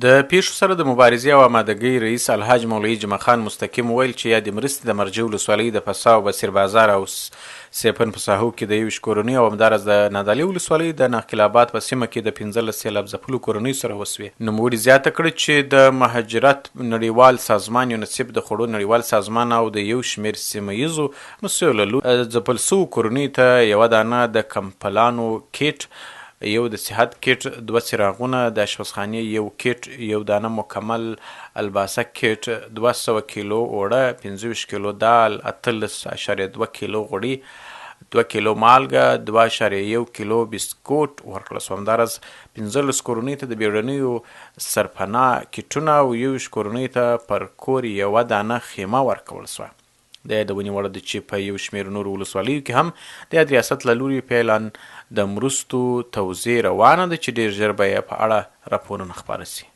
د پیښو سره د مبارزې او آمادګۍ رئیس الحاج مولوي جمعه خان مستقیم وویل چې یا د مرستې د مرجع ولسوالۍ د فسا او بصیر بازار او سیپن په ساحو کې د 21 کورنیو او همداراز د نادعلي ولسوالۍ د ناقل آباد په سیمه کې د 15 سېلاب ځپلو کورنیو سره وسوې. نوموړي زیاته کړې چې د مهاجرت نړیوال سازمان یونیسف د خوړو نړیوال سازمان او د یو شمېر سیمه ییزو مسؤلو ځپل سوو کورنیو ته یوه دانه د کمپلانو کیټ، یو د صحت کیټ، 2 څراغونه، د اشپزخانې یو کیټ، یو دانه مکمل الباسه کیټ، 200 کیلو اوړه، 25 کیلو دال، 18.2 کیلو غوړي، 2 کیلو مالګه، 2.1 کیلو بسکوټ ورکړل شو. همداراز 15 کورنیو ته د بیړنیو سرپناه کیټونه او 21 کورنیو ته پر کور یوه دانه خیمه ورکول شوه. د یادونې وړ ده چې په یو شمېر نورو ولسوالیو کې هم د یاد ریاست له لوري فعلا د مرستو توزیع روانه ده چې ډېر ژر به یې په اړه راپورونه خپاره شي.